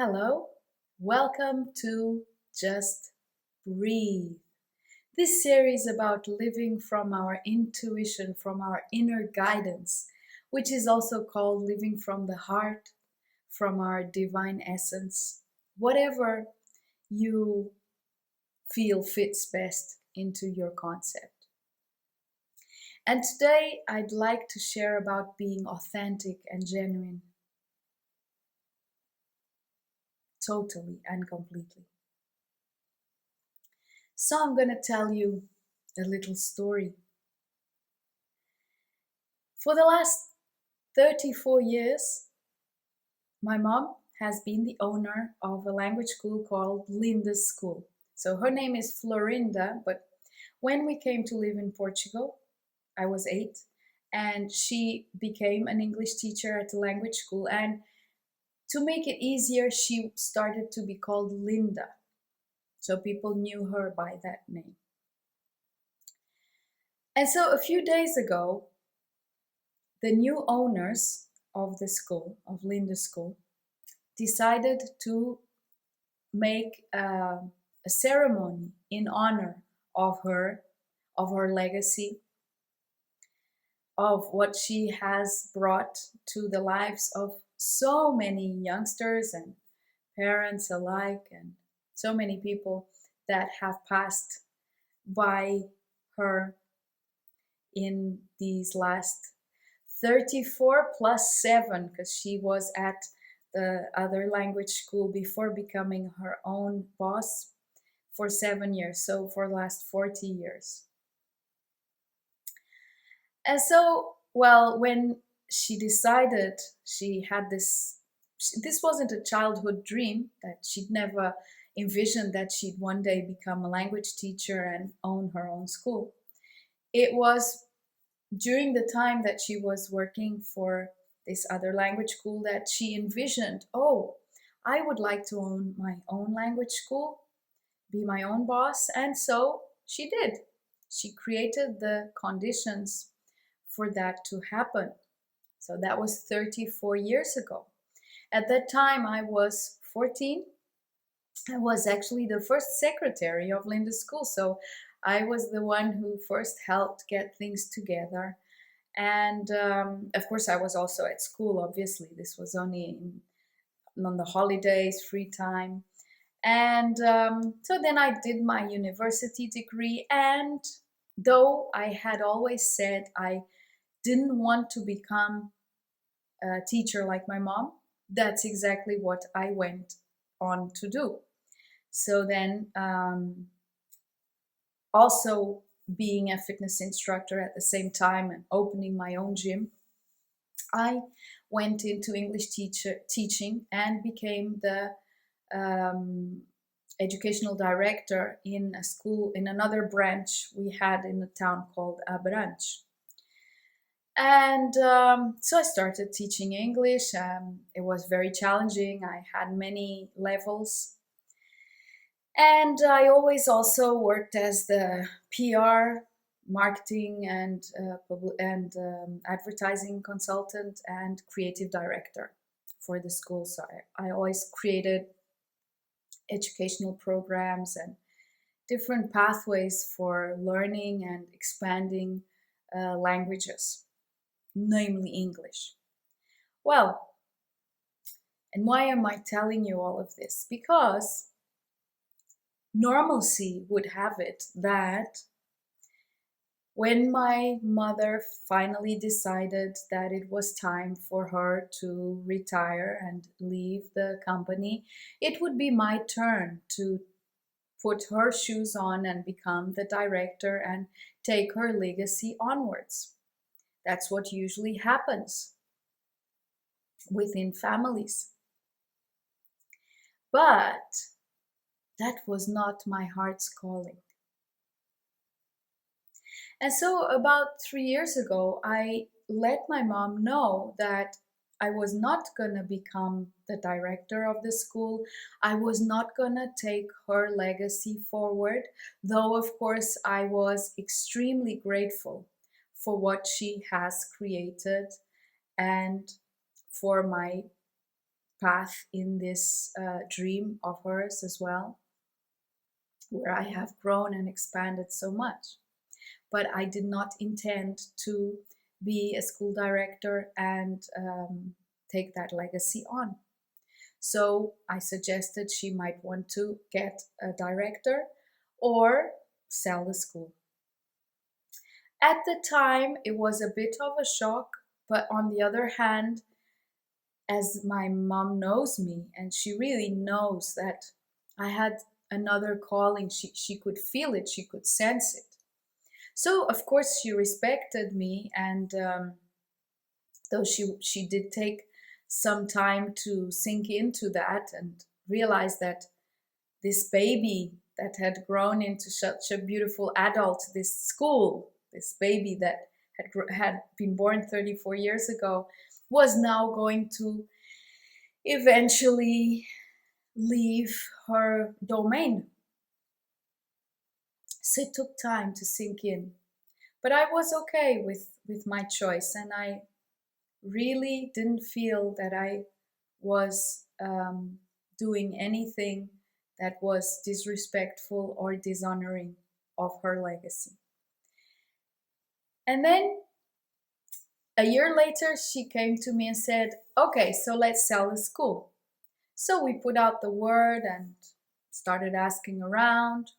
Hello, welcome to Just Breathe. This series about living from our intuition, from our inner guidance, which is also called living from the heart, from our divine essence, whatever you feel fits best into your concept. And today I'd like to share about being authentic and genuine, totally and completely. So I'm going to tell you a little story. For the last 34 years, my mom has been the owner of a language school called Linda's School. So her name is Florinda, but when we came to live in Portugal, I was 8, and she became an English teacher at the language school. And to make it easier, she started to be called Linda. So people knew her by that name. And so a few days ago, the new owners of the school, of Linda's School, decided to make a ceremony in honor of her legacy, of what she has brought to the lives of so many youngsters and parents alike, and so many people that have passed by her in these last 34 plus 7, because she was at the other language school before becoming her own boss for 7 years, so for the last 40 years. And so, well, when she decided, she had this wasn't a childhood dream, that she'd never envisioned that she'd one day become a language teacher and own her own school. It was during the time that she was working for this other language school that she envisioned, oh, I would like to own my own language school, be my own boss. And so she did. She created the conditions for that to happen. So that was 34 years ago. At that time, I was 14. I was actually the first secretary of Linda's School. So I was the one who first helped get things together. And of course, I was also at school, obviously. This was only on the holidays, free time. And so then I did my university degree. And though I had always said I didn't want to become a teacher like my mom, that's exactly what I went on to do. So then, also being a fitness instructor at the same time and opening my own gym, I went into English teaching and became the um, educational director in a school, in another branch we had in a town called Abrantes. And so I started teaching English. It was very challenging. I had many levels. And I always also worked as the PR, marketing, and advertising consultant and creative director for the school. So I always created educational programs and different pathways for learning and expanding languages, namely English. Well, and why am I telling you all of this? Because normalcy would have it that when my mother finally decided that it was time for her to retire and leave the company, it would be my turn to put her shoes on and become the director and take her legacy onwards. That's what usually happens within families. But that was not my heart's calling. And so, about 3 years ago, I let my mom know that I was not going to become the director of the school. I was not going to take her legacy forward, though, of course, I was extremely grateful for what she has created and for my path in this dream of hers as well, where I have grown and expanded so much. But I did not intend to be a school director and take that legacy on. So I suggested she might want to get a director or sell the school. At the time, it was a bit of a shock, but on the other hand, as my mom knows me and she really knows that I had another calling, she could feel it, she could sense it. So of course she respected me, and though she did take some time to sink into that and realize that this baby that had grown into such a beautiful adult, this school, this baby that had been born 34 years ago, was now going to eventually leave her domain. So it took time to sink in. But I was okay with my choice, and I really didn't feel that I was doing anything that was disrespectful or dishonoring of her legacy. And then a year later, she came to me and said, okay, so let's sell the school. So we put out the word and started asking around.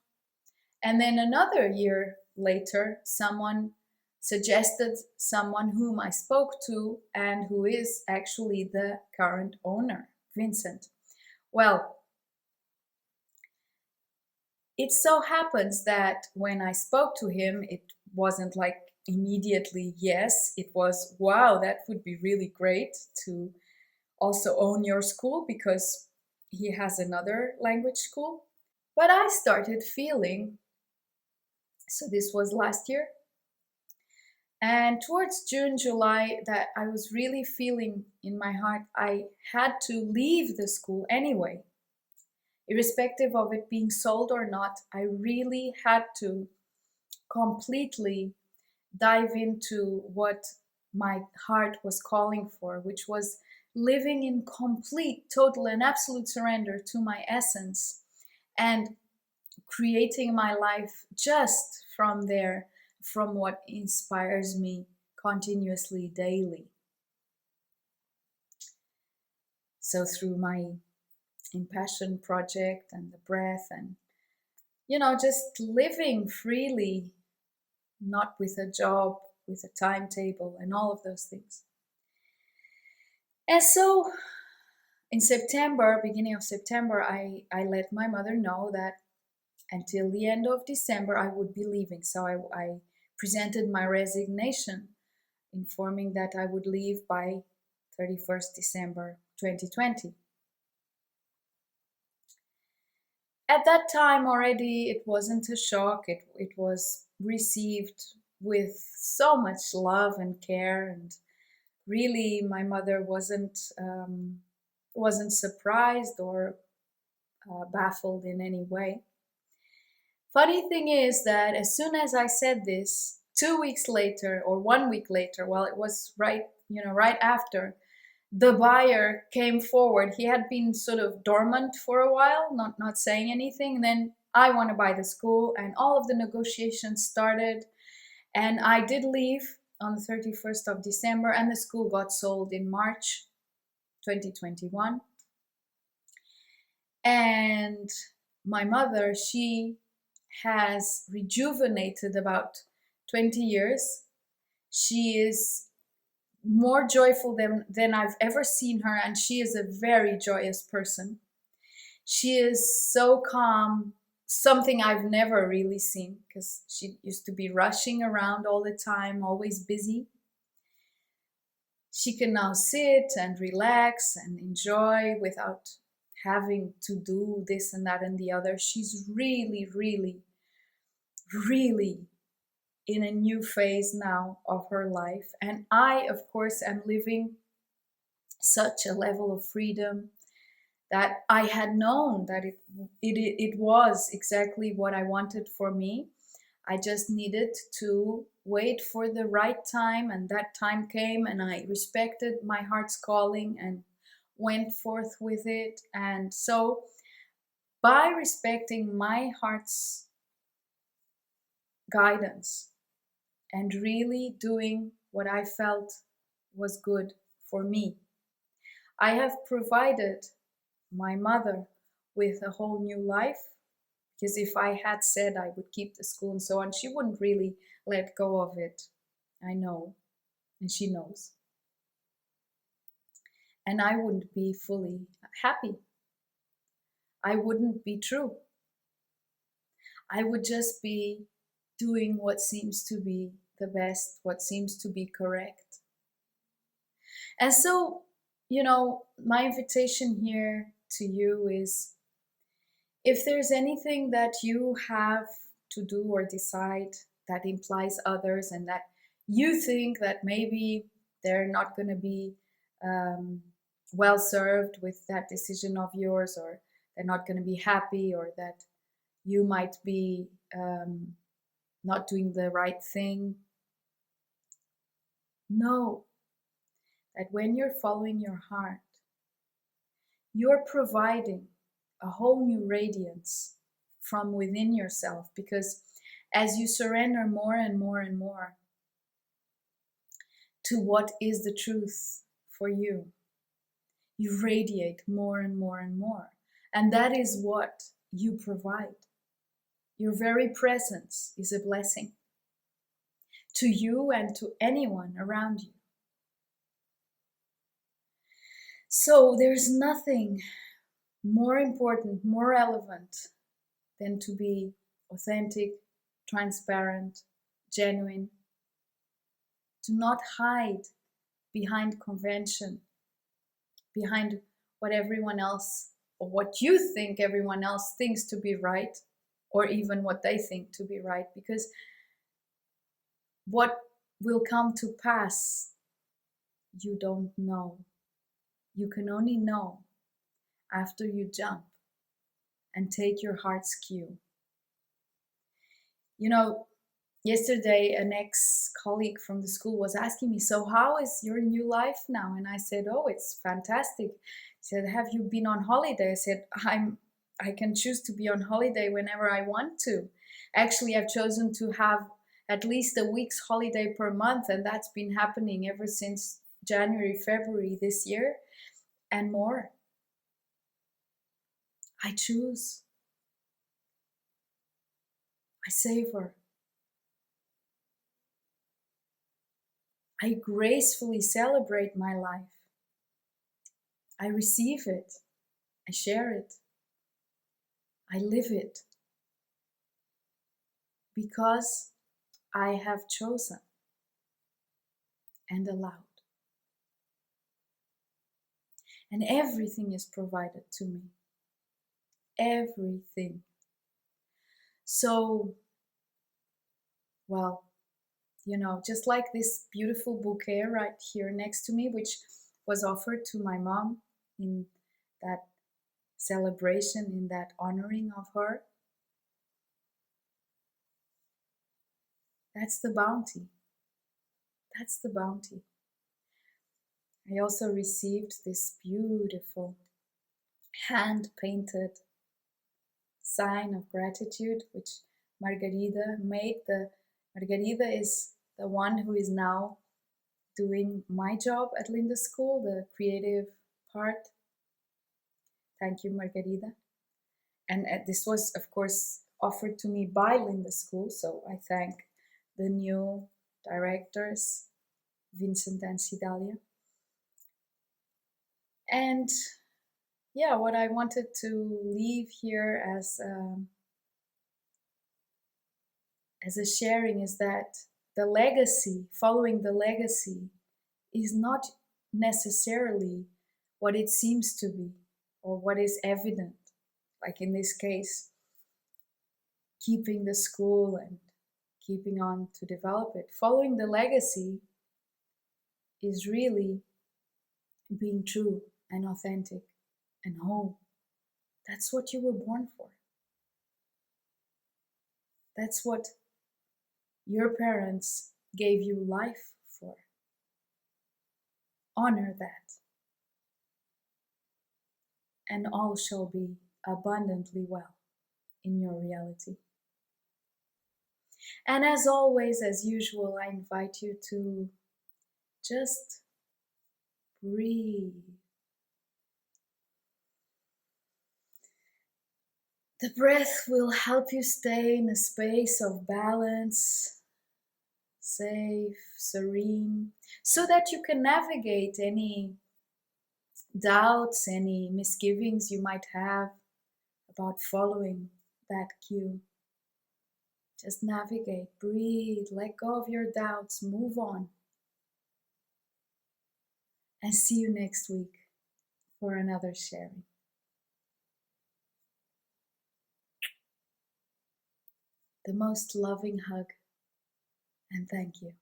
And then another year later, someone suggested someone whom I spoke to and who is actually the current owner, Vincent. Well, it so happens that when I spoke to him, it wasn't like immediately yes. It was, wow, that would be really great to also own your school, because he has another language school. But I started feeling, so this was last year, and towards June, July, that I was really feeling in my heart I had to leave the school anyway. Irrespective of it being sold or not, I really had to completely dive into what my heart was calling for, which was living in complete, total, and absolute surrender to my essence and creating my life just from there, from what inspires me continuously daily. So through my InPassion project and the breath, and just living freely, not with a job, with a timetable and all of those things. And so in September, beginning of September, I let my mother know that until the end of December I would be leaving. So I presented my resignation, informing that I would leave by 31st December 2020. At that time already, it wasn't a shock. It was received with so much love and care, and really my mother wasn't surprised or baffled in any way. Funny thing is that as soon as I said this, 2 weeks later or 1 week later, well, it was right after, the buyer came forward. He had been sort of dormant for a while, not saying anything. And then I want to buy the school, and all of the negotiations started. And I did leave on the 31st of December, and the school got sold in March 2021. And my mother, she has rejuvenated about 20 years. She is more joyful than I've ever seen her, and she is a very joyous person. She is so calm, something I've never really seen, because she used to be rushing around all the time, always busy. She can now sit and relax and enjoy without having to do this and that and the other. She's really, really, really in a new phase now of her life. And I, of course, am living such a level of freedom that I had known that it was exactly what I wanted for me. I just needed to wait for the right time, and that time came, and I respected my heart's calling and went forth with it. And so by respecting my heart's guidance and really doing what I felt was good for me, I have provided my mother with a whole new life. Because if I had said I would keep the school and so on, she wouldn't really let go of it. I know, and she knows. And I wouldn't be fully happy. I wouldn't be true. I would just be doing what seems to be the best, what seems to be correct. And so, my invitation here to you is, if there's anything that you have to do or decide that implies others, and that you think that maybe they're not going to be well served with that decision of yours, or they're not going to be happy, or that you might be not doing the right thing, know that when you're following your heart, you're providing a whole new radiance from within yourself. Because as you surrender more and more and more to what is the truth for you, you radiate more and more and more. And that is what you provide. Your very presence is a blessing to you and to anyone around you. So there's nothing more important, more relevant than to be authentic, transparent, genuine, to not hide behind convention, behind what everyone else, or what you think everyone else thinks to be right, or even what they think to be right. Because what will come to pass, you don't know. You can only know after you jump and take your heart's cue. Yesterday an ex-colleague from the school was asking me, so how is your new life now? And I said, oh, it's fantastic. He said, have you been on holiday? I said, I can choose to be on holiday whenever I want to. Actually, I've chosen to have at least a week's holiday per month, and that's been happening ever since January, February this year, and more. I choose. I savor. I gracefully celebrate my life. I receive it. I share it. I live it. Because I have chosen and allowed. And everything is provided to me. Everything. So, well, just like this beautiful bouquet right here next to me, which was offered to my mom in that celebration, in that honoring of her. That's the bounty. That's the bounty. I also received this beautiful hand-painted sign of gratitude, which Margarida made. Margarida is the one who is now doing my job at Linda School, the creative part. Thank you, Margarida. And this was, of course, offered to me by Linda School, so I thank the new directors, Vincent and Sidalia. And yeah, what I wanted to leave here as a sharing is that the legacy, following the legacy, is not necessarily what it seems to be or what is evident. Like in this case, keeping the school and keeping on to develop it. Following the legacy is really being true and authentic and whole. That's what you were born for. That's what your parents gave you life for. Honor that. and all shall be abundantly well in your reality. And as always, as usual, I invite you to just breathe. The breath will help you stay in a space of balance, safe, serene, so that you can navigate any doubts, any misgivings you might have about following that cue. Just navigate, breathe, let go of your doubts, move on. And see you next week for another sharing. The most loving hug, and thank you.